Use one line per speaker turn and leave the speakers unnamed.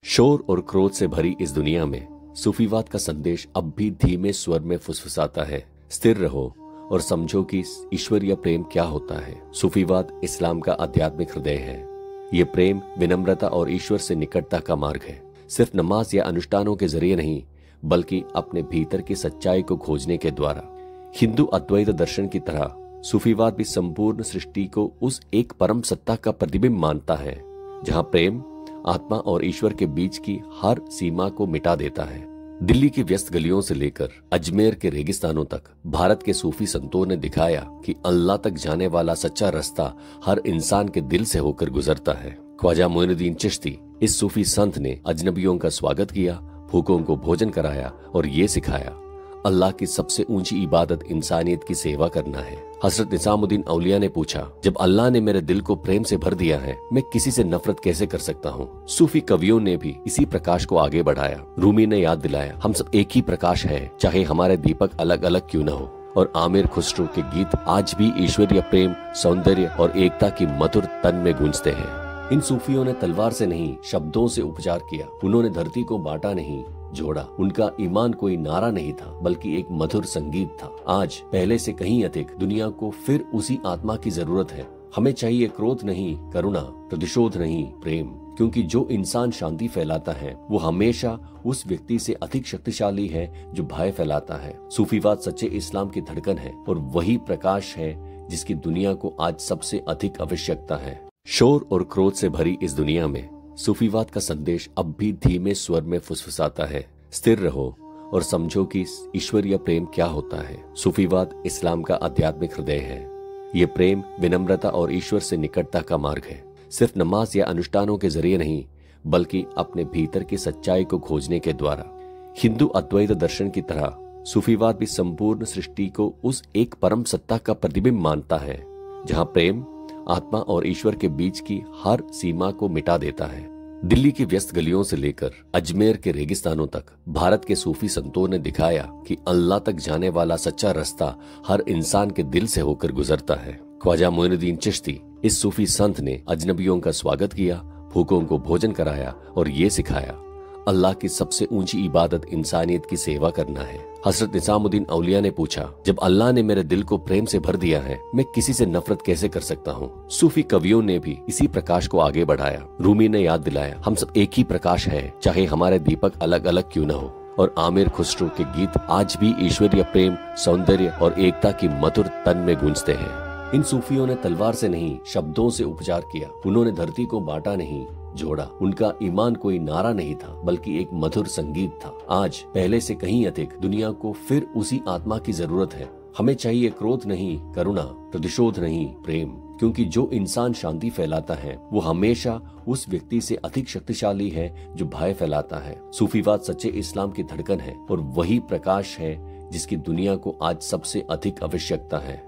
शोर और क्रोध से भरी इस दुनिया में सूफीवाद का संदेश अब भी धीमे स्वर में फुसफुसाता है। स्थिर रहो और समझो कि ईश्वरीय प्रेम क्या होता है। सूफीवाद इस्लाम का आध्यात्मिक हृदय है। ये प्रेम विनम्रता और ईश्वर से निकटता का मार्ग है। सिर्फ नमाज या अनुष्ठानों के जरिए नहीं, बल्कि अपने भीतर की सच्चाई को खोजने के द्वारा। हिंदू अद्वैत दर्शन की तरह सूफीवाद भी संपूर्ण सृष्टि को उस एक परम सत्ता का प्रतिबिंब मानता है, जहां प्रेम आत्मा और ईश्वर के बीच की हर सीमा को मिटा देता है। दिल्ली की व्यस्त गलियों से लेकर अजमेर के रेगिस्तानों तक भारत के सूफी संतों ने दिखाया कि अल्लाह तक जाने वाला सच्चा रास्ता हर इंसान के दिल से होकर गुजरता है। ख्वाजा मोइनुद्दीन चिश्ती इस सूफी संत ने अजनबियों का स्वागत किया, भूखों को भोजन कराया और ये सिखाया, अल्लाह की सबसे ऊंची इबादत इंसानियत की सेवा करना है। हजरत निजामुद्दीन औलिया ने पूछा, जब अल्लाह ने मेरे दिल को प्रेम से भर दिया है, मैं किसी से नफरत कैसे कर सकता हूँ। सूफी कवियों ने भी इसी प्रकाश को आगे बढ़ाया। रूमी ने याद दिलाया, हम सब एक ही प्रकाश है, चाहे हमारे दीपक अलग अलग क्यों न हो। और आमिर खुसरो के गीत आज भी ईश्वरीय प्रेम, सौंदर्य और एकता की मधुर तन में गूंजते हैं। इन सूफियों ने तलवार से नहीं, शब्दों से उपचार किया। उन्होंने धरती को बांटा नहीं, जोड़ा। उनका ईमान कोई नारा नहीं था, बल्कि एक मधुर संगीत था। आज पहले से कहीं अधिक दुनिया को फिर उसी आत्मा की जरूरत है। हमें चाहिए क्रोध नहीं करुणा, प्रतिशोध नहीं प्रेम, क्योंकि जो इंसान शांति फैलाता है वो हमेशा उस व्यक्ति से अधिक शक्तिशाली है जो भय फैलाता है। सूफीवाद सच्चे इस्लाम की धड़कन है और वही प्रकाश है जिसकी दुनिया को आज सबसे अधिक आवश्यकता है। शोर और क्रोध से भरी इस दुनिया में सूफीवाद का संदेश अब भी धीमे स्वर में फुसफुसाता है। स्थिर रहो और समझो कि ईश्वरीय प्रेम क्या होता है। सूफीवाद इस्लाम का आध्यात्मिक हृदय है। ये प्रेम विनम्रता और ईश्वर से निकटता का मार्ग है। सिर्फ नमाज या अनुष्ठानों के जरिए नहीं, बल्कि अपने भीतर की सच्चाई को खोजने के द्वारा। हिंदू अद्वैत दर्शन की तरह सूफीवाद भी संपूर्ण सृष्टि को उस एक परम सत्ता का प्रतिबिंब मानता है, जहां प्रेम आत्मा और ईश्वर के बीच की हर सीमा को मिटा देता है। दिल्ली की व्यस्त गलियों से लेकर अजमेर के रेगिस्तानों तक भारत के सूफी संतों ने दिखाया कि अल्लाह तक जाने वाला सच्चा रास्ता हर इंसान के दिल से होकर गुजरता है। ख्वाजा मोइनुद्दीन चिश्ती इस सूफी संत ने अजनबियों का स्वागत किया, भूखों को भोजन कराया और ये सिखाया, अल्लाह की सबसे ऊंची इबादत इंसानियत की सेवा करना है। हजरत निजामुद्दीन औलिया ने पूछा, जब अल्लाह ने मेरे दिल को प्रेम से भर दिया है, मैं किसी से नफरत कैसे कर सकता हूँ। सूफी कवियों ने भी इसी प्रकाश को आगे बढ़ाया। रूमी ने याद दिलाया, हम सब एक ही प्रकाश है, चाहे हमारे दीपक अलग अलग क्यों न हो। और आमिर खुसरो के गीत आज भी ईश्वरीय प्रेम, सौंदर्य और एकता की मधुर तन में गूंजते हैं। इन सूफियों ने तलवार से नहीं, शब्दों से उपचार किया। उन्होंने धरती को बांटा नहीं, जोड़ा। उनका ईमान कोई नारा नहीं था, बल्कि एक मधुर संगीत था। आज पहले से कहीं अधिक दुनिया को फिर उसी आत्मा की जरूरत है। हमें चाहिए क्रोध नहीं करुणा, प्रतिशोध नहीं प्रेम, क्योंकि जो इंसान शांति फैलाता है वो हमेशा उस व्यक्ति से अधिक शक्तिशाली है जो भय फैलाता है। सूफीवाद सच्चे इस्लाम की धड़कन है और वही प्रकाश है जिसकी दुनिया को आज सबसे अधिक आवश्यकता है।